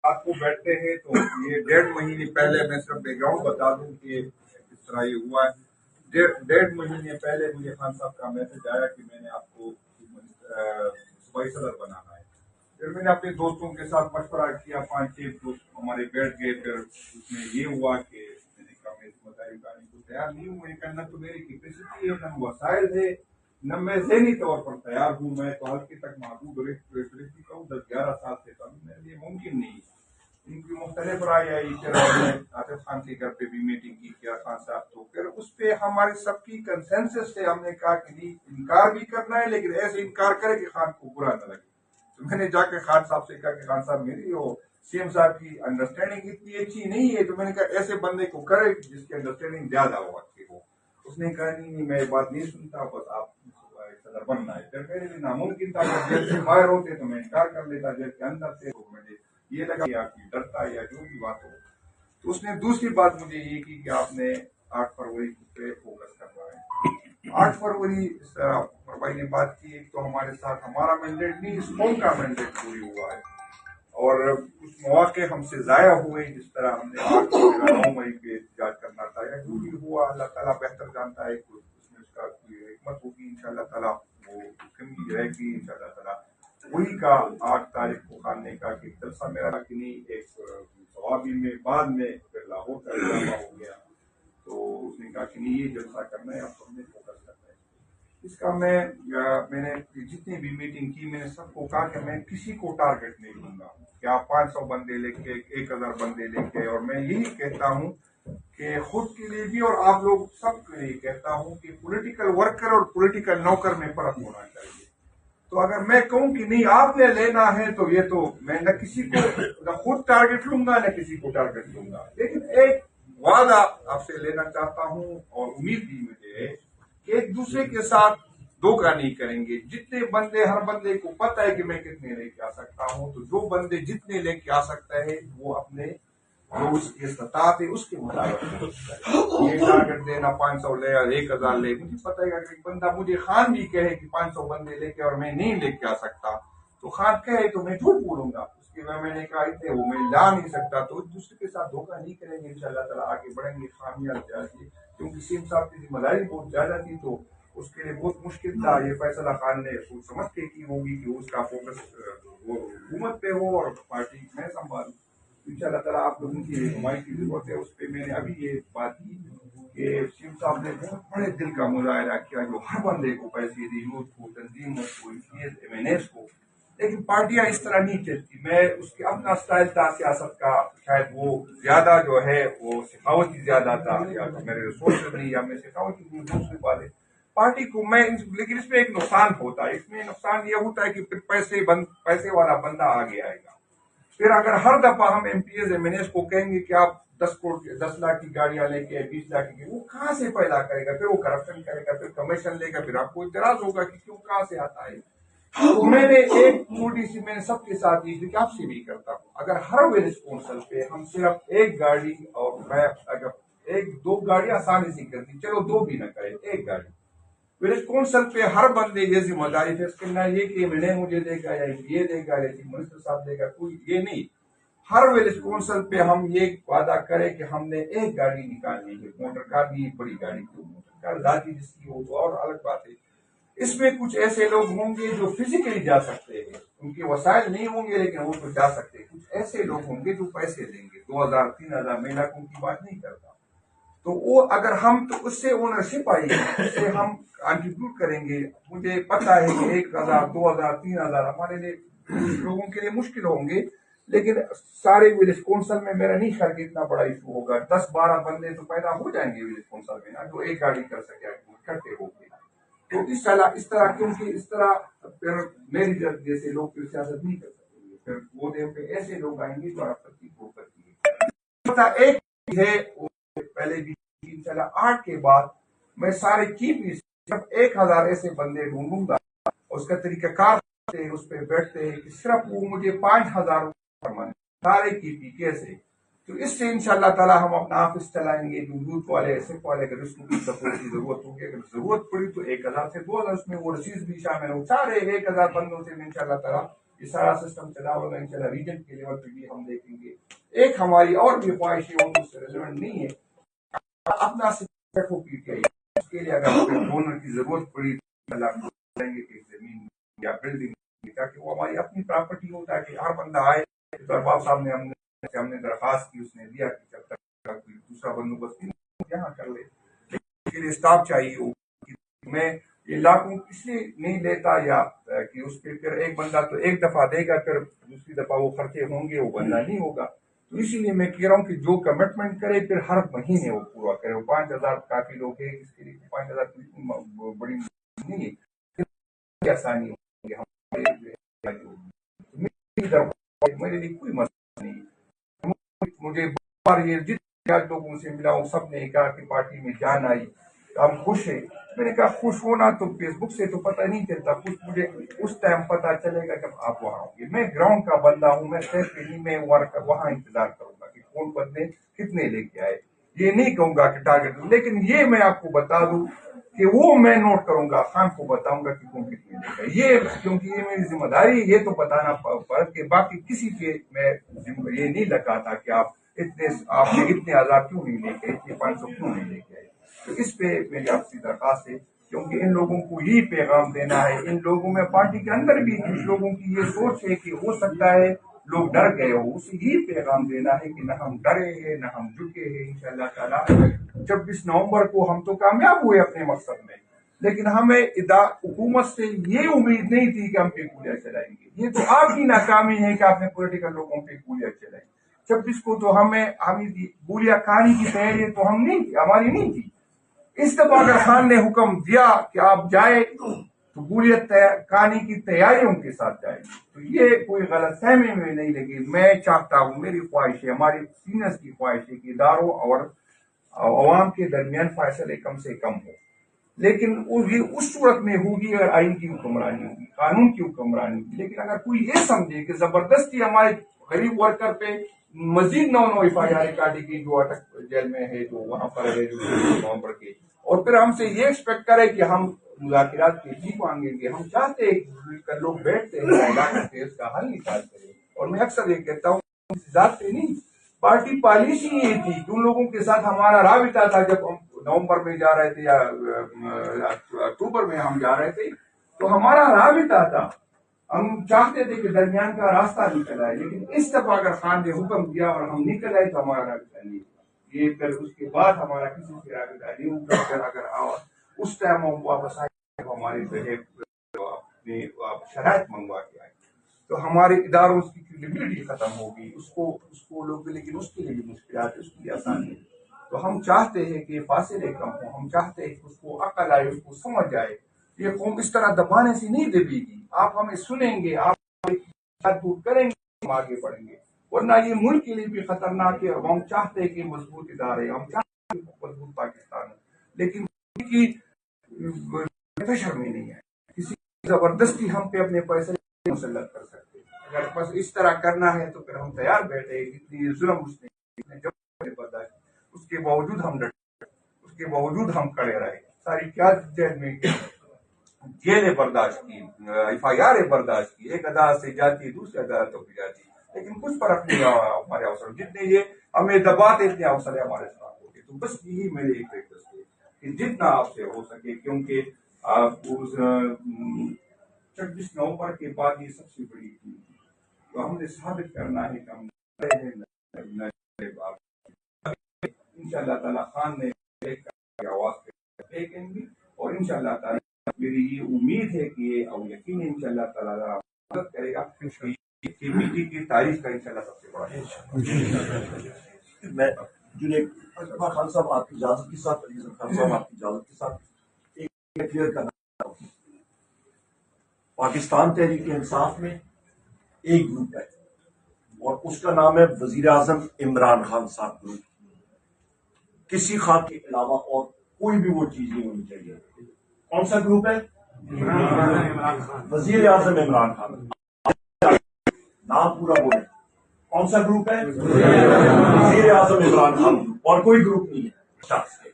آپ کو بیٹھتے ہیں تو یہ 1.5 مہینے پہلے میں صرف بیک گراؤنڈ بتا دوں کہ کس طرح یہ ہوا ہے۔ 1.5 مہینے پہلے مجھے خان صاحب کا میسج آیا کہ میں نے آپ کو صوبائی صدر بنانا ہے۔ پھر میں نے اپنے دوستوں کے ساتھ مشورہ کیا، 5-6 دوست ہمارے بیٹھ گئے۔ پھر اس میں یہ ہوا کہ میں نے کہا میں ذمہ داری اٹھانے کو تیار نہیں ہوں۔ میں نے کہا نہ تو میری کیپیسٹی ہے، نہ وسائل ہے، نہ میں ذہنی طور پر تیار ہوں۔ میں تو ہلکے تک محدود رہ چکا ہوں، 10-11 سال سے کم میرے لیے ممکن نہیں۔ ان کی مختلف رائے آئی۔ پھر ہم نے آصف خان کے گھر پہ بھی میٹنگ کی کیا خان صاحب، تو پھر اس پہ ہمارے سب کی کنسنسس سے ہم نے کہا کہ نہیں، انکار بھی کرنا ہے لیکن ایسے انکار کرے کہ خان کو برا نہ لگے۔ تو میں نے جا کے خان صاحب سے کہا کہ خان صاحب میری وہ سی ایم صاحب کی انڈرسٹینڈنگ اتنی اچھی نہیں ہے، تو میں نے کہا ایسے بندے کو کرے جس کی انڈرسٹینڈنگ زیادہ ہو اچھی ہو۔ اس نے کہا نہیں میں یہ بات نہیں سنتا، بس آپ صدر بننا ہے۔ پھر میرے لیے ناممکن تھا، اگر جیل سے باہر ہوتے تو میں انکار کر لیتا، جیل کے اندر سے تو مجھے یہ لگا کہ آپ کی ڈرتا یا جو بھی بات ہو۔ تو اس نے دوسری بات مجھے یہ کی کہ آپ نے 8 فروری پہ فوکس کرنا ہے۔ 8 فروری بھائی نے بات کی، ایک تو ہمارے ساتھ ہمارا مینڈیٹ نہیں، اس قوم کا مینڈیٹ پوری ہوا ہے، اور کچھ مواقع ہم سے ضائع ہوئے، جس طرح ہم نے 9 مئی پہ احتجاج کرنا تھا یا جو بھی ہوا اللہ تعالیٰ بہتر جانتا ہے، اس میں اس کا کوئی حکمت ہوگی انشاءاللہ تعالیٰ، وہ کمی رہے گی انشاءاللہ تعالیٰ۔ وہی کا 8 تاریخ کو خان نے کہا کہ جلسہ میرا کہ نہیں، ایک ثوابی میں بعد میں پھر لاہور کا اضافہ ہو گیا، تو اس نے کہا کہ نہیں یہ جلسہ کرنا ہے، اب ہم نے فوکس کرنا ہے اس کا۔ میں نے جتنی بھی میٹنگ کی میں نے سب کو کہا کہ میں کسی کو ٹارگٹ نہیں لوں گا کہ آپ 500 بندے لے کے 1000 بندے لے کے، اور میں یہی کہتا ہوں کہ خود کے لیے بھی اور آپ لوگ سب کے لیے کہتا ہوں کہ پولیٹیکل ورکر اور پولیٹیکل نوکر میں فرق ہونا چاہیے۔ تو اگر میں کہوں کہ نہیں آپ نے لینا ہے تو یہ تو میں نہ کسی کو نہ خود ٹارگٹ لوں گا نہ کسی کو ٹارگٹ لوں گا، لیکن ایک وعدہ آپ سے لینا چاہتا ہوں اور امید بھی مجھے ہے کہ ایک دوسرے کے ساتھ دھوکہ نہیں کریں گے۔ جتنے بندے، ہر بندے کو پتہ ہے کہ میں کتنے لے کے آ سکتا ہوں، تو جو بندے جتنے لے کے آ سکتا ہے وہ اپنے جو اس کی استطاعت ہے اس کے مطابق یہ ٹارگٹ دینا 500 لے یا 1000 لے، مجھے پتہ ہے کہ ایک بندہ مجھے خان بھی کہے کہ 500 بندے لے کے اور میں نہیں لے کے آ سکتا، تو خان کہے تو میں جھوٹ بولوں گا، اس کے بعد میں نے کہا اتنے وہ میں لا نہیں سکتا، تو ایک دوسرے کے ساتھ دھوکہ نہیں کریں گے انشاءاللہ تعالیٰ، آگے بڑھیں گے کامیاب جائیں، کیونکہ سیم صاحب کی ذمہ داری بہت زیادہ تھی، تو اس کے لیے بہت مشکل تھا۔ یہ فیصلہ خان نے سوچ سمجھ کے کی ہوگی کہ اس کا فوکس وہ حکومت پہ ہو اور پارٹی میں سنبھالوں۔ انشاءاللہ تعالیٰ آپ لوگوں کی رہنمائی کی ضرورت ہے۔ اس پہ میں نے ابھی یہ بات کی کہ سیم صاحب نے بہت بڑے دل کا مظاہرہ کیا، جو ہر بندے کو پیسے دی، یوتھ کو، تنظیموں کو، MNAs کو، لیکن پارٹیاں اس طرح نہیں چلتی۔ میں اس کے اپنا سٹائل تھا سیاست کا، شاید وہ زیادہ جو ہے وہ سخاوتی زیادہ تھا، یا تو میرے ریسورسز نہیں یا میں سخاوتی دوسری بات ہے پارٹی کو میں، لیکن اس میں ایک نقصان ہوتا ہے۔ اس میں نقصان یہ ہوتا ہے کہ پھر پیسے والا بندہ آگے آئے گا۔ پھر اگر ہر دفعہ ہم MPs MNAs کو کہیں گے کہ آپ 10 لاکھ کی گاڑیاں لے کے 20 لاکھ کی، وہ کہاں سے پیدا کرے گا؟ پھر وہ کرپشن کرے گا، پھر کمیشن لے گا، پھر آپ کو اعتراض ہوگا کہ کیوں، کہاں سے آتا ہے۔ تو میں نے ایک چھوٹی سی، میں نے سب کے ساتھ یہ کہ آپ سے بھی کرتا ہوں، اگر ہر ویلز کونسل پہ ہم صرف ایک گاڑی، اور میں اگر 1-2 گاڑیاں آسانی سے کرتی، چلو 2 بھی نہ کرے، ایک گاڑی ویلز کونسل پہ ہر بندے یہ ذمہ داری فیس کرنا، یہ کہ میں نے مجھے دے گا یا یہ دے گا یا چیف منسٹر صاحب دے گا، کوئی یہ نہیں۔ ہر ویلز کونسل پہ ہم یہ وعدہ کریں کہ ہم نے ایک گاڑی نکالنی ہے، موٹر کار بھی ایک بڑی گاڑی کی، موٹر کار ذاتی جس کی ہو تو اور الگ بات ہے۔ اس میں کچھ ایسے لوگ ہوں گے جو فزیکلی جا سکتے ہیں، ان کے وسائل نہیں ہوں گے لیکن وہ تو جا سکتے ہیں۔ کچھ ایسے لوگ ہوں گے جو پیسے دیں گے، 2000-3000 میں لاکھوں کی بات نہیں کرتا، تو وہ اگر ہم تو اس سے اونرشپ آئی ہے، اس سے ہم کنٹریبیوٹ کریں گے۔ مجھے پتا ہے کہ 1000 2000 3000 ہمارے لیے لوگوں کے لیے مشکل ہوں گے، لیکن سارے ویلز کونسل میں میرا نہیں خیال کہ اتنا بڑا ایشو ہوگا۔ 10-12 بندے تو پیدا ہو جائیں گے ویلز کونسل میں نا، جو ایک گاڑی کر سکے اکٹھے ہو گے، تو اس طرح کیونکہ اس طرح پھر میری جیسے لوگ پھر سیاست نہیں کر سکیں گے، پھر وہ دن پہ ایسے لوگ آئیں گے جو آپ ترتیب کو کرتی ہے۔ ایک ہے پہلے بھی انشاءاللہ 8 کے بعد میں سارے کی بھی صرف 1000 ایسے بندے ڈھونڈوں گا، اس کا طریقہ کار اس پہ بیٹھتے ہیں کہ صرف وہ مجھے 5000 سارے کی پی کیسے، تو اس سے انشاءاللہ تعالیٰ ہم اپنا آفس چلائیں گے۔ جو یوتھ والے ایسے والے اگر اس کو کی سپورٹ کی ضرورت ہوگی، اگر ضرورت پڑی تو 1000 سے 2000 اس میں وہ رسیز بھی شامل ہو، سارے 1000 بندوں سے انشاءاللہ تعالیٰ یہ سارا سسٹم چلا ہوگا انشاءاللہ ریجن کے لیول پہ بھی ہم دیکھیں گے. ایک ہماری اور بھی خواہشیں وہ اس سے ریلیونٹ نہیں ہے اپنا secret who P T I اس کے لیے اگر ڈونر کی ضرورت پڑی کریں گے کہ زمین یا بلڈنگ تاکہ وہ ہماری اپنی پراپرٹی ہو تاکہ ہر بندہ آئے. باب صاحب نے ہم نے درخواست کی اس نے دیا کہ جب تک کوئی دوسرا بندوبست یہاں کر لے اس کے لیے اسٹاف چاہیے ہو. میں یہ لاکھوں اس لیے نہیں لیتا یا کہ اس کے پھر ایک بندہ تو ایک دفعہ دے گا پھر دوسری دفعہ وہ خرچے ہوں گے وہ بندہ نہیں ہوگا. تو اسی لیے میں کہہ رہا ہوں کہ جو کمٹمنٹ کرے پھر ہر مہینے وہ پورا کرے. وہ 5,000 کافی لوگ ہیں اس کے لیے 5,000 بڑی نہیں ہے آسانی ہوگی میرے لیے کوئی مسئلہ نہیں. مجھے بار یہ جتنے لوگوں سے ملا ہوں سب نے کہا کہ پارٹی میں جان آئی ہم خوش ہیں. میں نے کہا خوش ہونا تو فیس بک سے تو پتہ نہیں چلتا خوش مجھے اس ٹائم پتہ چلے گا جب آپ وہاں ہوں گے. میں گراؤنڈ کا بندہ ہوں میں صرف نہیں میں وہاں انتظار کروں گا کہ کون بندے کتنے لے کے آئے. یہ نہیں کہوں گا کہ ٹارگیٹ لیکن یہ میں آپ کو بتا دوں کہ وہ میں نوٹ کروں گا خان کو بتاؤں گا کہ کون کتنے لے گا. یہ کیونکہ یہ میری ذمہ داری یہ تو بتانا پڑ کہ باقی کسی پہ میں یہ نہیں لگاتا کہ آپ نے اتنے آزاد کیوں نہیں لے کے اتنے 500 کیوں نہیں لے کے آئے. تو اس پہ میری آپ سے درخواست ہے کیونکہ ان لوگوں کو یہی پیغام دینا ہے. ان لوگوں میں پارٹی کے اندر بھی کچھ لوگوں کی یہ سوچ ہے کہ ہو سکتا ہے لوگ ڈر گئے ہو اسے یہی پیغام دینا ہے کہ نہ ہم ڈرے ہیں نہ ہم جھکے ہیں. انشاءاللہ تعالی 26 نومبر کو ہم تو کامیاب ہوئے اپنے مقصد میں لیکن ہمیں حکومت سے یہ امید نہیں تھی کہ ہم پہ گولیاں چلائیں گے. یہ تو آپ کی ناکامی ہے کہ آپ نے پولیٹیکل لوگوں پہ گولیاں چلائی. 26 کو تو ہمیں گولیاں کھانے کی تیاری تو ہماری نہیں تھی. اس دفعہ اگر خان نے حکم دیا کہ آپ جائے تو گولیاں کھانے کی تیاریوں کے ساتھ جائیں گے. تو یہ کوئی غلط فہمی میں نہیں لگی. میں چاہتا ہوں میری خواہش ہے ہماری سینئرز کی خواہش ہے کہ اداروں اور عوام کے درمیان فیصلے کم سے کم ہو لیکن اس صورت میں ہوگی اگر آئین کی حکمرانی ہوگی قانون کی حکمرانی ہوگی. لیکن اگر کوئی یہ سمجھے کہ زبردستی ہمارے غریب ورکر پہ مزید 9 ایف آئی آر کاٹے گی جو اٹک جیل میں ہے جو وہاں پر ہے جو نومبر کے اور پھر ہم سے یہ ایکسپیکٹ کرے کہ ہم مذاکرات کی جیت مانگیں گے. ہم چاہتے ہیں لوگ بیٹھتے ہیں اس کا حل نکالتے ہیں. اور میں اکثر یہ کہتا ہوں ذات سے نہیں پارٹی پالیسی یہ تھی کہ ان لوگوں کے ساتھ ہمارا رابطہ تھا جب ہم نومبر میں جا رہے تھے یا اکتوبر میں ہم جا رہے تھے تو ہمارا رابطہ تھا. ہم چاہتے تھے کہ درمیان کا راستہ نکل آئے لیکن اس دفعہ اگر خان نے حکم دیا اور ہم نکل آئے تو ہمارا رابطہ نہیں ہوا. یہ پھر اس کے بعد ہمارا کسی سے رابطہ نہیں ہوگا. پھر اگر اس ٹائم ہم واپس آئے ہمارے اپنے شرائط منگوا کے آئے تو ہمارے اداروں کی کریڈیبلٹی ختم ہوگی. اس کو لوگ لیکن اس کے لیے بھی مشکلات اس کے لیے آسان نہیں. تو ہم چاہتے ہیں کہ فاصلے کم ہوں. ہم چاہتے ہیں کہ اس کو عقل آئے اس کو سمجھ آئے. یہ قوم اس طرح دبانے سے نہیں دبے گی. آپ ہمیں سنیں گے آپ دور کریں گے ہم آگے بڑھیں گے ورنہ یہ ملک کے لیے بھی خطرناک ہے. ہم چاہتے ہیں کہ مضبوط ادارے ہم چاہتے ہیں مضبوط پاکستان لیکن کی پریشر میں نہیں ہے. کسی زبردستی ہم پہ اپنے پیسے مسلط کر سکتے. اگر بس اس طرح کرنا ہے تو پھر ہم تیار بیٹھے. اتنی ظلم برداشت اس کے باوجود ہم ڈٹے اس کے باوجود ہم کھڑے رہے. ساری کیا جیل میں جیلیں برداشت کی ایف آئی آر برداشت کی. ایک عدالت سے جاتی دوسری عدالتوں پہ جاتی لیکن کچھ فرق نہیں ہوا. ہمارے افسر جتنے یہ ہمیں دباتے اتنے افسر ہمارے ساتھ ہوتے. تو بس یہی میری ایک ریکویسٹ ہے کہ جتنا آپ سے ہو سکے کیونکہ آپ 26 نومبر کے بعد یہ سب سے بڑی چیز تو ہم نے ثابت کرنا ہے کہ ہم ان شاء اللہ تعالیٰ خان نے آواز دیکھیں گے اور ان شاء اللہ تعالیٰ میری یہ امید ہے کہ اور یقین ان شاء اللہ تعالیٰ مدد کرے گا کی تاریخ کا ان شاء اللہ سب سے بڑا. میں خان صاحب آپ کی اجازت کے ساتھ خان صاحب آپ کی اجازت کے ساتھ ایک کلیئر کرنا چاہتا ہوں. پاکستان تحریک انصاف میں ایک گروپ ہے اور اس کا نام ہے وزیر اعظم عمران خان صاحب گروپ. کسی خان کے علاوہ اور کوئی بھی وہ چیز نہیں ہونی چاہیے. کون سا گروپ ہے؟ وزیر اعظم عمران خان. نام پورا بولے. کون سا گروپ ہے؟ وزیر اعظم عمران خان اور کوئی گروپ نہیں ہے.